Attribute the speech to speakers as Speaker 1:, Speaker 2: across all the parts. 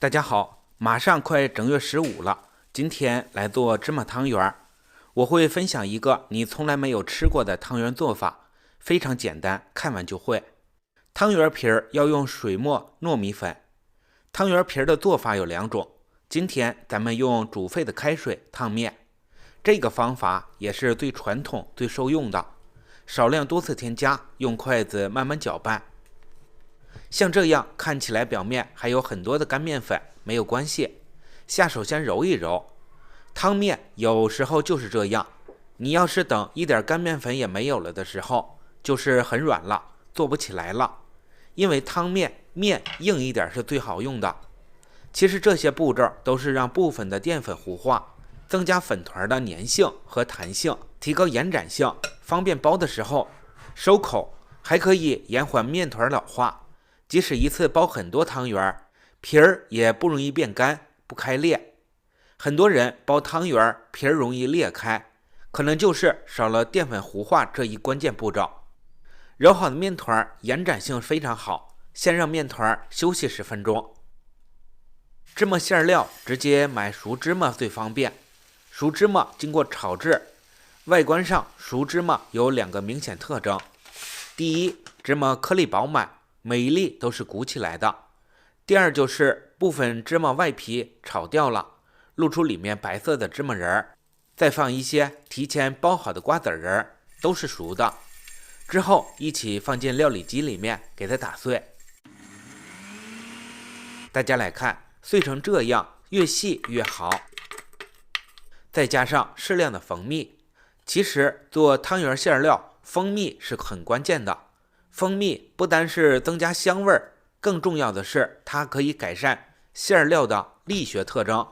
Speaker 1: 大家好，马上快正月15了，今天来做芝麻汤圆。我会分享一个你从来没有吃过的汤圆做法，非常简单，看完就会。汤圆皮儿要用水磨糯米粉。汤圆皮儿的做法有两种，今天咱们用煮沸的开水烫面。这个方法也是最传统、最受用的，少量多次添加，用筷子慢慢搅拌。像这样看起来表面还有很多的干面粉，没有关系，下手先揉一揉。汤面有时候就是这样，你要是等一点干面粉也没有了的时候，就是很软了，做不起来了。因为汤面硬一点是最好用的。其实这些步骤都是让部分的淀粉糊化，增加粉团的粘性和弹性，提高延展性，方便包的时候收口，还可以延缓面团老化。即使一次包很多汤圆，皮儿也不容易变干，不开裂。很多人包汤圆，皮儿容易裂开，可能就是少了淀粉糊化这一关键步骤。揉好的面团延展性非常好，先让面团休息10分钟。芝麻馅料直接买熟芝麻最方便。熟芝麻经过炒制，外观上熟芝麻有2个明显特征。第一，芝麻颗粒饱满，每一粒都是鼓起来的。第二就是部分芝麻外皮炒掉了，露出里面白色的芝麻仁儿，再放一些提前包好的瓜子仁儿，都是熟的。之后一起放进料理机里面给它打碎。大家来看，碎成这样，越细越好。再加上适量的蜂蜜。其实做汤圆馅料，蜂蜜是很关键的。蜂蜜不单是增加香味，更重要的是它可以改善馅料的力学特征，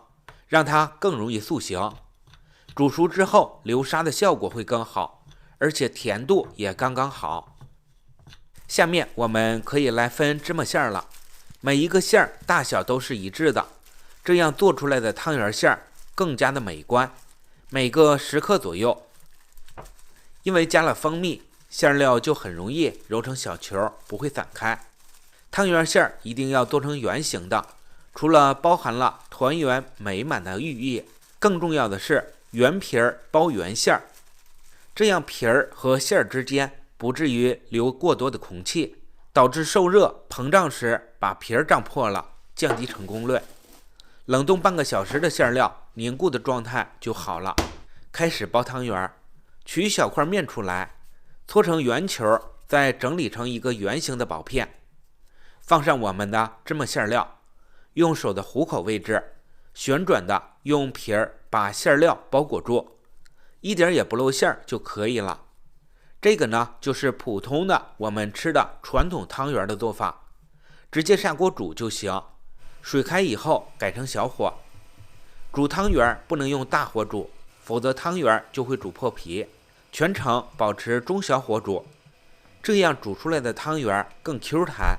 Speaker 1: 让它更容易塑形。煮熟之后流沙的效果会更好，而且甜度也刚刚好。下面我们可以来分芝麻馅了，每一个馅大小都是一致的，这样做出来的汤圆馅更加的美观。每个10克左右。因为加了蜂蜜，馅料就很容易揉成小球，不会散开。汤圆馅一定要做成圆形的，除了包含了团圆美满的寓意，更重要的是圆皮儿包圆馅，这样皮儿和馅之间不至于留过多的空气，导致受热膨胀时把皮儿胀破了，降低成功率。冷冻半个小时的馅料凝固的状态就好了。开始包汤圆，取小块面出来，搓成圆球，再整理成一个圆形的薄片，放上我们的芝麻馅料，用手的虎口位置旋转的用皮儿把馅料包裹住，一点也不露馅就可以了。这个呢，就是普通的我们吃的传统汤圆的做法，直接下锅煮就行。水开以后改成小火。煮汤圆不能用大火煮，否则汤圆就会煮破皮。全程保持中小火煮，这样煮出来的汤圆更 Q 弹。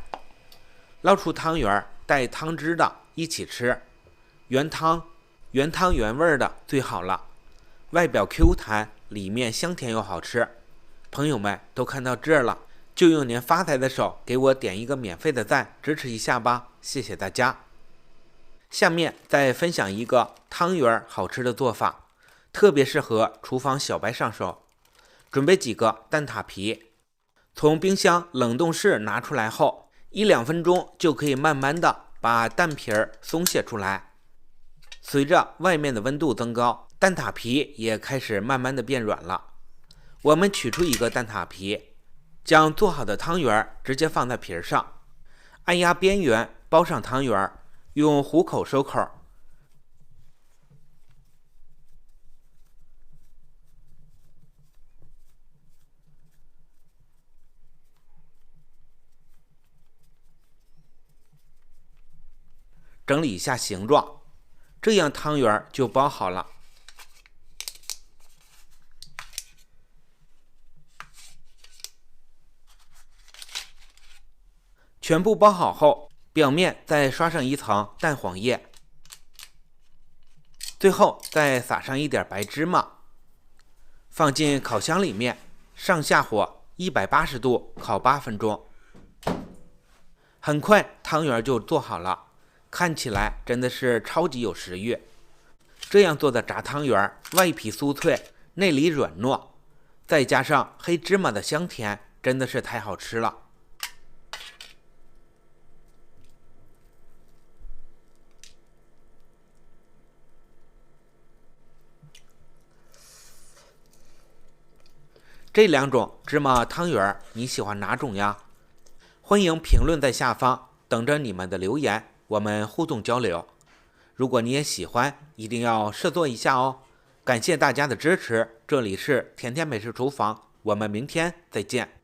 Speaker 1: 捞出汤圆带汤汁的一起吃，原汤原味的最好了，外表 Q 弹，里面香甜又好吃。朋友们都看到这儿了，就用您发财的手给我点一个免费的赞，支持一下吧，谢谢大家。下面再分享一个汤圆好吃的做法，特别适合厨房小白上手。准备几个蛋挞皮，从冰箱冷冻室拿出来后，1-2分钟就可以慢慢的把蛋皮儿松懈出来。随着外面的温度增高，蛋挞皮也开始慢慢的变软了。我们取出一个蛋挞皮，将做好的汤圆直接放在皮儿上，按压边缘包上汤圆，用虎口收口。整理一下形状，这样汤圆就包好了。全部包好后，表面再刷上一层蛋黄液，最后再撒上一点白芝麻，放进烤箱里面，上下火180度烤8分钟。很快汤圆就做好了。看起来真的是超级有食欲。这样做的炸汤圆，外皮酥脆，内里软糯，再加上黑芝麻的香甜，真的是太好吃了。这两种芝麻汤圆，你喜欢哪种呀？欢迎评论在下方，等着你们的留言，我们互动交流。如果你也喜欢，一定要试做一下哦。感谢大家的支持，这里是甜甜美食厨房，我们明天再见。